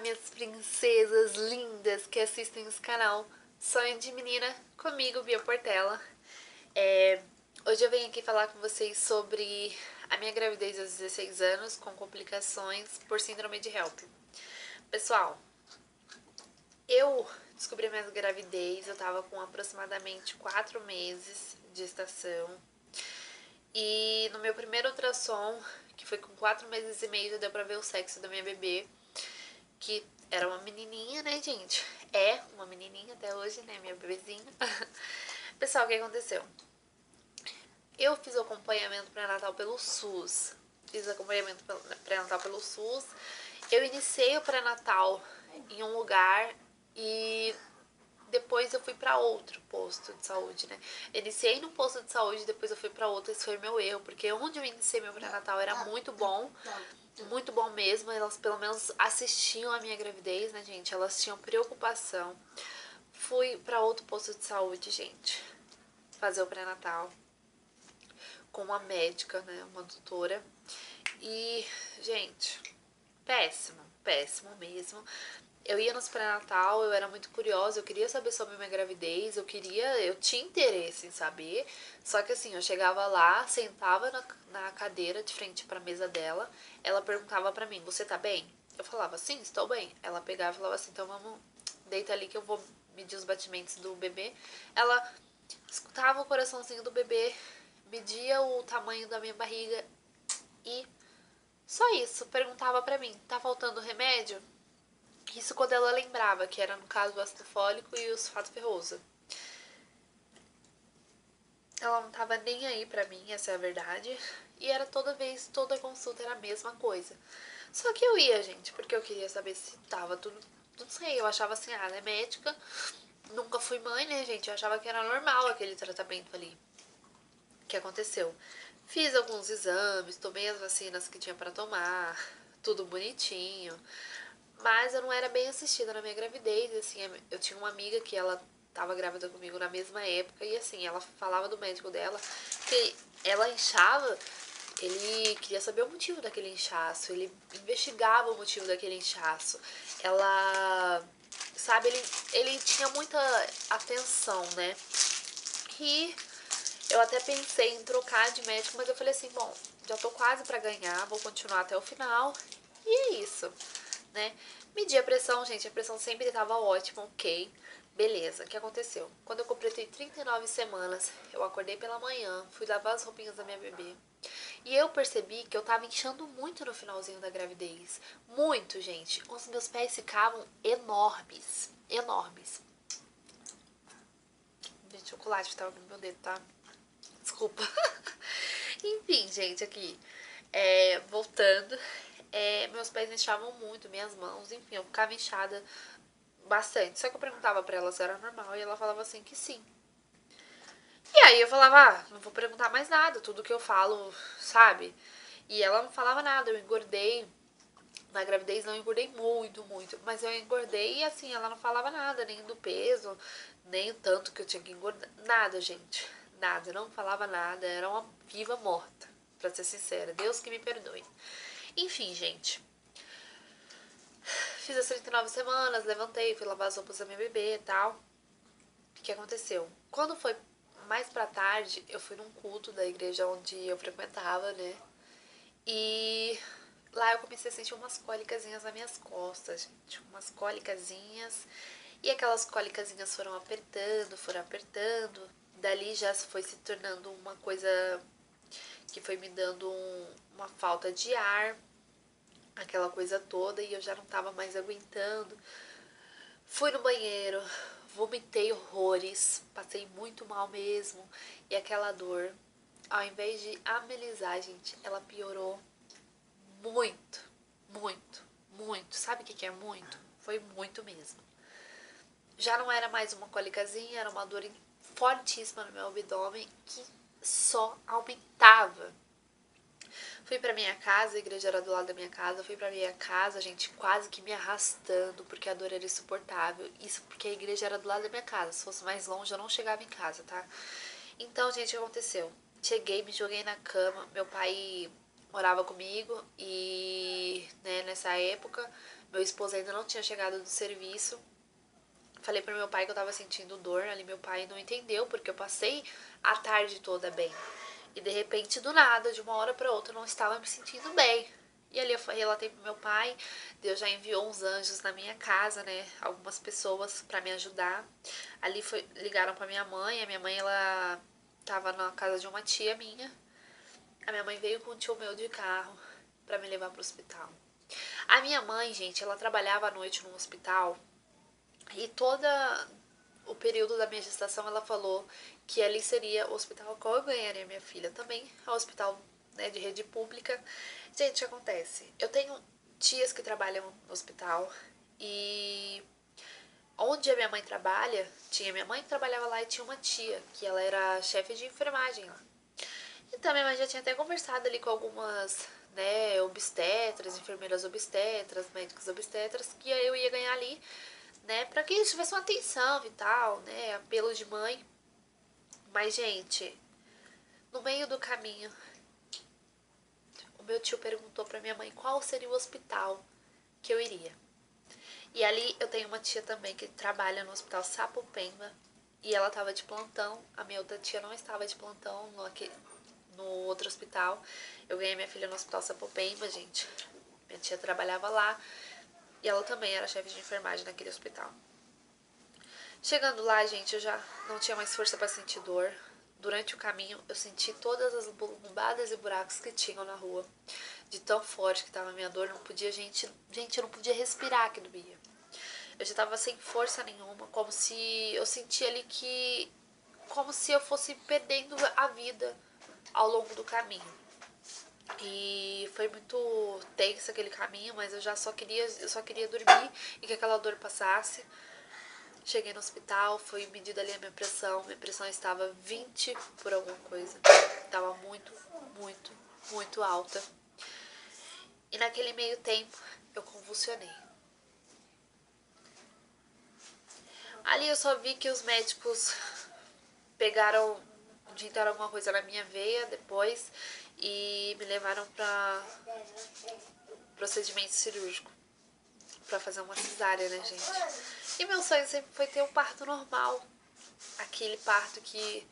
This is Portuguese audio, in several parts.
minhas princesas lindas que assistem esse canal Sonho de Menina, comigo, Bia Portela. Hoje eu venho aqui falar com vocês sobre a minha gravidez aos 16 anos com complicações por síndrome de HELP. Pessoal, eu descobri a minha gravidez, eu tava com aproximadamente 4 meses de gestação. E no meu primeiro ultrassom, que foi com 4 meses e meio, já deu pra ver o sexo da minha bebê, que era uma menininha, né, gente? É uma menininha até hoje, né, minha bebezinha. Pessoal, o que aconteceu? Eu fiz o acompanhamento pré-natal pelo SUS. Fiz acompanhamento pré-natal pelo SUS. Eu iniciei o pré-natal em um lugar e depois eu fui pra outro posto de saúde, né? Eu iniciei num posto de saúde, depois eu fui pra outro. Esse foi meu erro, porque onde eu iniciei meu pré-natal era muito bom mesmo. Elas pelo menos assistiam a minha gravidez, né, gente? Elas tinham preocupação. Fui pra outro posto de saúde, gente, fazer o pré-natal com uma médica, né, uma doutora. E, gente, péssimo mesmo. Eu ia nos pré-natal, eu era muito curiosa, eu queria saber sobre a minha gravidez, eu tinha interesse em saber. Só que assim, eu chegava lá, sentava na cadeira de frente pra mesa dela, ela perguntava pra mim, você tá bem? Eu falava, sim, estou bem. Ela pegava e falava assim, então vamos, deita ali que eu vou medir os batimentos do bebê. Ela escutava o coraçãozinho do bebê, media o tamanho da minha barriga e só isso. Perguntava pra mim, tá faltando remédio? Isso quando ela lembrava, que era no caso o ácido fólico e o sulfato ferroso. Ela não tava nem aí pra mim, essa é a verdade. E era toda consulta era a mesma coisa. Só que eu ia, gente, porque eu queria saber se tava tudo. Não sei, eu achava assim, ela é médica. Nunca fui mãe, né, gente? Eu achava que era normal aquele tratamento ali. O que aconteceu? Fiz alguns exames, tomei as vacinas que tinha pra tomar, tudo bonitinho. Mas eu não era bem assistida na minha gravidez, assim, eu tinha uma amiga que ela tava grávida comigo na mesma época e assim, ela falava do médico dela que ela inchava, ele queria saber o motivo daquele inchaço, ele investigava o motivo daquele inchaço. Ela, sabe, ele tinha muita atenção, né? E eu até pensei em trocar de médico, mas eu falei assim, bom, já tô quase pra ganhar, vou continuar até o final. E é isso, né? Medi a pressão, gente, a pressão sempre tava ótima, ok. Beleza, o que aconteceu? Quando eu completei 39 semanas, eu acordei pela manhã, fui lavar as roupinhas da minha bebê. E eu percebi que eu tava inchando muito no finalzinho da gravidez. Muito, gente. Os meus pés ficavam enormes. Enormes. Gente, chocolate tava no meu dedo, tá? Desculpa. Enfim, gente, aqui. Voltando. Meus pés inchavam muito, minhas mãos, enfim, eu ficava inchada bastante. Só que eu perguntava pra ela se era normal e ela falava assim que sim. E aí eu falava, não vou perguntar mais nada, tudo que eu falo, sabe? E ela não falava nada, eu engordei. Na gravidez não engordei muito, mas eu engordei e assim, ela não falava nada, nem do peso, nem o tanto que eu tinha que engordar, nada, gente, nada, não falava nada, era uma viva morta, pra ser sincera, Deus que me perdoe. Enfim, gente, fiz as 39 semanas, levantei, fui lavar as roupas da minha bebê e tal. O que aconteceu? Quando foi mais pra tarde, eu fui num culto da igreja onde eu frequentava, né? E lá eu comecei a sentir umas cólicazinhas nas minhas costas, gente. Umas cólicazinhas. E aquelas cólicazinhas foram apertando, foram apertando. Dali já foi se tornando uma coisa que foi me dando uma falta de ar, aquela coisa toda, e eu já não tava mais aguentando. Fui no banheiro, vomitei horrores, passei muito mal mesmo. E aquela dor, ao invés de amenizar, gente, ela piorou muito, muito. Sabe o que é muito? Foi muito mesmo. Já não era mais uma cólicazinha, era uma dor fortíssima no meu abdômen que só aumentava. Fui pra minha casa, a igreja era do lado da minha casa, fui pra minha casa, gente, quase que me arrastando, porque a dor era insuportável. Isso porque a igreja era do lado da minha casa, se fosse mais longe eu não chegava em casa, tá? Então, gente, o que aconteceu? Cheguei, me joguei na cama, meu pai morava comigo e, né, nessa época, meu esposo ainda não tinha chegado do serviço. Falei pro meu pai que eu tava sentindo dor ali, meu pai não entendeu, porque eu passei a tarde toda bem. E de repente, do nada, de uma hora pra outra, eu não estava me sentindo bem. E ali eu relatei pro meu pai, Deus já enviou uns anjos na minha casa, né? Algumas pessoas pra me ajudar. Ali ligaram pra minha mãe, a minha mãe, ela tava na casa de uma tia minha. A minha mãe veio com um tio meu de carro pra me levar pro hospital. A minha mãe, gente, ela trabalhava à noite no hospital e toda o período da minha gestação ela falou que ali seria o hospital qual eu ganharia minha filha. Também é um hospital, né, de rede pública. Gente, o que acontece? Eu tenho tias que trabalham no hospital e onde a minha mãe trabalha, tinha minha mãe que trabalhava lá e tinha uma tia que ela era chefe de enfermagem lá. Então minha mãe já tinha até conversado ali com algumas, né, obstetras, enfermeiras obstetras, médicos obstetras, que eu ia ganhar ali, né, pra que eles tivessem uma atenção e tal, né, apelo de mãe. Mas, gente, no meio do caminho, o meu tio perguntou pra minha mãe qual seria o hospital que eu iria. E ali eu tenho uma tia também que trabalha no hospital Sapopemba e ela tava de plantão. A minha outra tia não estava de plantão no outro hospital. Eu ganhei minha filha no hospital Sapopemba, gente. Minha tia trabalhava lá e ela também era chefe de enfermagem naquele hospital. Chegando lá, gente, eu já não tinha mais força para sentir dor. Durante o caminho, eu senti todas as bombadas e buracos que tinham na rua. De tão forte que tava a minha dor, não podia, gente, eu não podia respirar que doía. Eu já tava sem força nenhuma, como se eu sentia ali que como se eu fosse perdendo a vida ao longo do caminho. E foi muito tenso aquele caminho, mas eu só queria dormir e que aquela dor passasse. Cheguei no hospital, foi medida ali a minha pressão estava 20 por alguma coisa. Estava muito, muito, muito alta. E naquele meio tempo eu convulsionei. Ali eu só vi que os médicos pegaram, injetaram alguma coisa na minha veia depois e me levaram para procedimento cirúrgico para fazer uma cesárea, né, gente? E meu sonho sempre foi ter um parto normal, aquele parto que,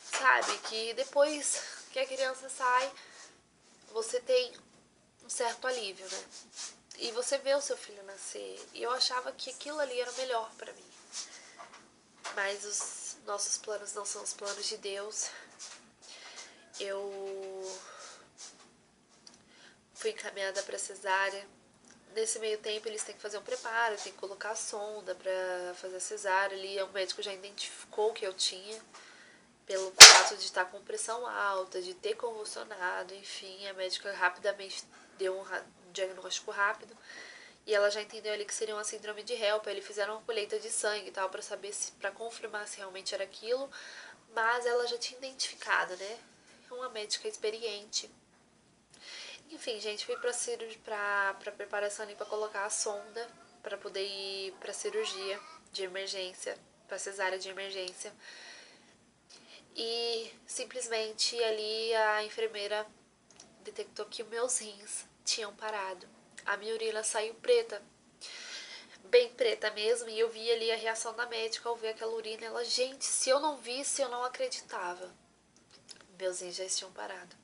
sabe, que depois que a criança sai, você tem um certo alívio, né? E você vê o seu filho nascer. E eu achava que aquilo ali era o melhor para mim. Mas os nossos planos não são os planos de Deus. Eu fui encaminhada para cesárea. Nesse meio tempo eles têm que fazer um preparo, tem que colocar a sonda para fazer a cesárea ali. O médico já identificou o que eu tinha, pelo fato de estar com pressão alta, de ter convulsionado, enfim, a médica rapidamente deu um diagnóstico rápido e ela já entendeu ali que seria uma síndrome de HELP. Eles fizeram uma colheita de sangue e tal para saber se, para confirmar se realmente era aquilo, mas ela já tinha identificado, né? Uma médica experiente. Enfim, gente, fui pra preparação ali pra colocar a sonda pra poder ir pra cirurgia de emergência, pra cesárea de emergência. E simplesmente ali a enfermeira detectou que meus rins tinham parado. A minha urina saiu preta, bem preta mesmo, e eu vi ali a reação da médica ao ver aquela urina. Ela, gente, se eu não visse, eu não acreditava. Meus rins já tinham parado.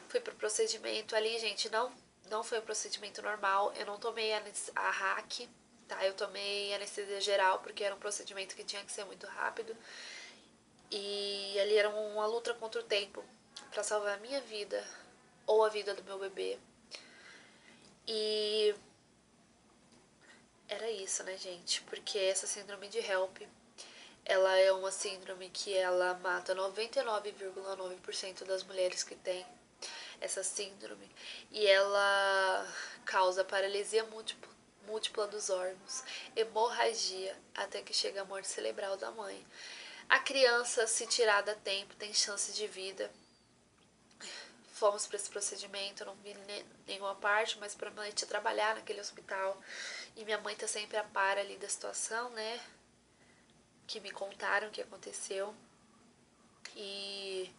Fui pro procedimento ali, gente, não foi um procedimento normal. Eu não tomei a RAC, tá? Eu tomei anestesia geral porque era um procedimento que tinha que ser muito rápido. E ali era uma luta contra o tempo para salvar a minha vida ou a vida do meu bebê. E era isso, né, gente? Porque essa síndrome de HELP, ela é uma síndrome que ela mata 99,9% das mulheres que têm essa síndrome, e ela causa paralisia múltipla dos órgãos, hemorragia, até que chega a morte cerebral da mãe. A criança, se tirada a tempo, tem chance de vida. Fomos para esse procedimento, eu não vi nenhuma parte, mas prometi trabalhar naquele hospital. E minha mãe tá sempre a par ali da situação, né? Que me contaram o que aconteceu. E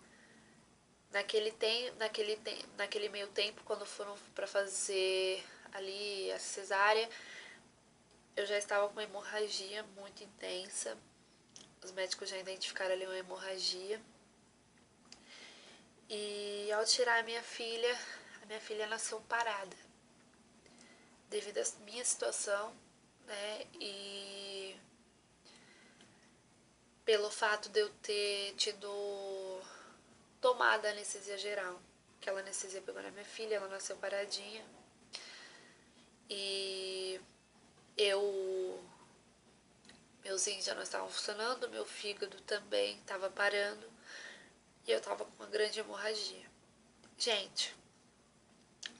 naquele meio tempo, quando foram para fazer ali a cesárea, eu já estava com uma hemorragia muito intensa. Os médicos já identificaram ali uma hemorragia. E ao tirar a minha filha nasceu parada. Devido à minha situação, né? E pelo fato de eu ter tido tomado a anestesia geral. Aquela anestesia pegou na minha filha, ela nasceu paradinha. E meus rins já não estavam funcionando, meu fígado também estava parando. E eu tava com uma grande hemorragia. Gente,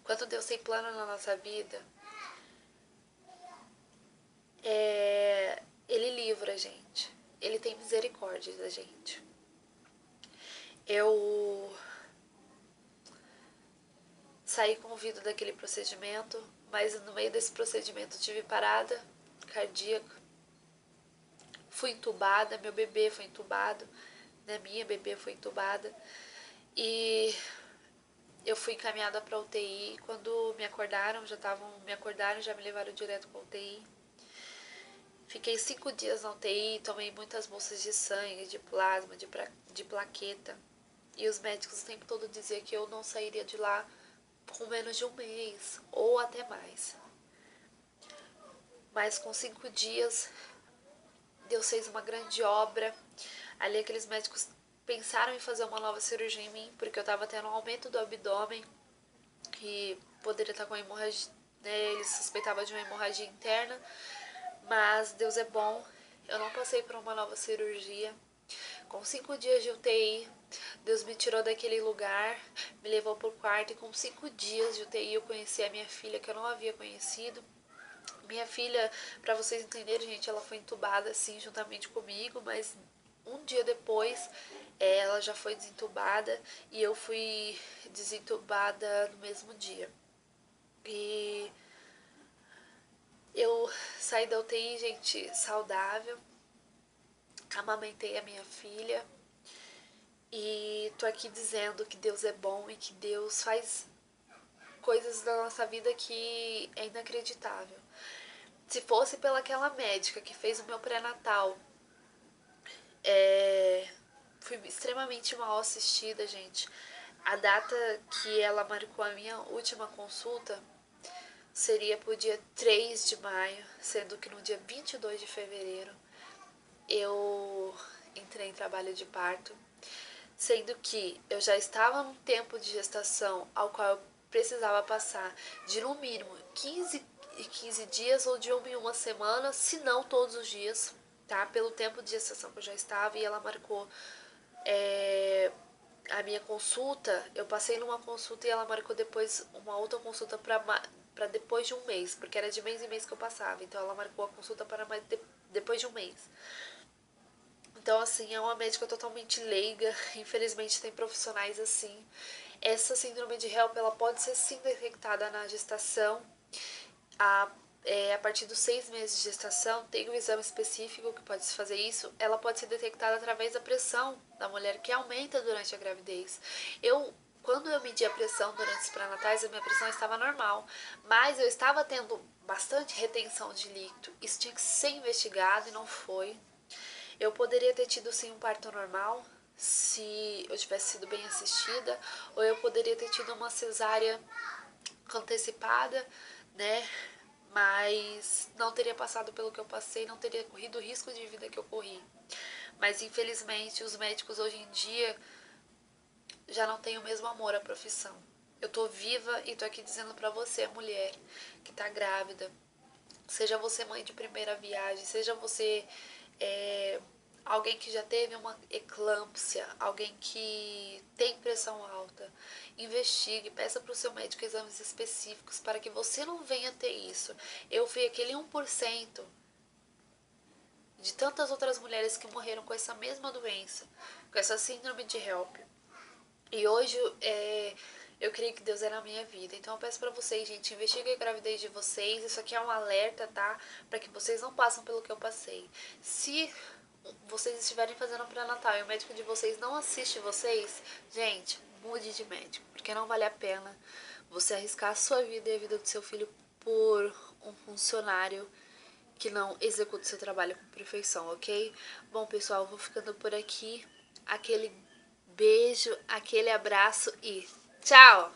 quando Deus tem plano na nossa vida, Ele livra a gente. Ele tem misericórdia da gente. Eu saí com o vidro daquele procedimento, mas no meio desse procedimento tive parada cardíaca. Fui entubada, meu bebê foi entubado, né? Minha bebê foi entubada. E eu fui encaminhada para UTI. Quando me acordaram, já me levaram direto para UTI. Fiquei 5 dias na UTI, tomei muitas bolsas de sangue, de plasma, de plaqueta. E os médicos o tempo todo diziam que eu não sairia de lá com menos de um mês, ou até mais. Mas com 5 dias, Deus fez uma grande obra. Ali aqueles médicos pensaram em fazer uma nova cirurgia em mim, porque eu estava tendo um aumento do abdômen, que poderia estar com hemorragia, né? Eles suspeitavam de uma hemorragia interna, mas Deus é bom. Eu não passei por uma nova cirurgia. Com 5 dias de UTI, Deus me tirou daquele lugar, me levou pro quarto, e com 5 dias de UTI eu conheci a minha filha, que eu não havia conhecido. Minha filha, pra vocês entenderem, gente, ela foi entubada assim juntamente comigo, mas um dia depois ela já foi desentubada e eu fui desentubada no mesmo dia. E eu saí da UTI, gente, saudável, amamentei a minha filha e tô aqui dizendo que Deus é bom e que Deus faz coisas da nossa vida que é inacreditável. Se fosse pelaquela médica que fez o meu pré-natal, fui extremamente mal assistida, gente. A data que ela marcou a minha última consulta seria pro dia 3 de maio, sendo que no dia 22 de fevereiro eu entrei em trabalho de parto, sendo que eu já estava num tempo de gestação ao qual eu precisava passar de no mínimo 15 dias ou de uma semana, se não todos os dias, tá? Pelo tempo de gestação que eu já estava, e ela marcou a minha consulta. Eu passei numa consulta e ela marcou depois uma outra consulta para depois de um mês, porque era de mês em mês que eu passava, então ela marcou a consulta para depois de um mês. Então, assim, é uma médica totalmente leiga. Infelizmente, tem profissionais assim. Essa síndrome de HELP, ela pode ser sim detectada na gestação. A partir dos 6 meses de gestação, tem um exame específico que pode se fazer isso. Ela pode ser detectada através da pressão da mulher, que aumenta durante a gravidez. Quando eu medi a pressão durante os pré-natais, a minha pressão estava normal, mas eu estava tendo bastante retenção de líquido. Isso tinha que ser investigado e não foi. Eu poderia ter tido sim um parto normal, se eu tivesse sido bem assistida, ou eu poderia ter tido uma cesárea antecipada, né? Mas não teria passado pelo que eu passei, não teria corrido o risco de vida que eu corri. Mas infelizmente os médicos hoje em dia já não têm o mesmo amor à profissão. Eu tô viva e tô aqui dizendo pra você, mulher, que tá grávida, seja você mãe de primeira viagem, seja você alguém que já teve uma eclâmpsia, alguém que tem pressão alta, investigue, peça para o seu médico exames específicos para que você não venha ter isso. Eu fui aquele 1% de tantas outras mulheres que morreram com essa mesma doença, com essa síndrome de HELP. E hoje eu creio que Deus é na minha vida. Então eu peço pra vocês, gente, investiguem a gravidez de vocês. Isso aqui é um alerta, tá? Pra que vocês não passem pelo que eu passei. Se vocês estiverem fazendo um pré-natal e o médico de vocês não assiste vocês, gente, mude de médico, porque não vale a pena você arriscar a sua vida e a vida do seu filho por um funcionário que não executa o seu trabalho com perfeição, ok? Bom, pessoal, eu vou ficando por aqui. Aquele beijo, aquele abraço e tchau!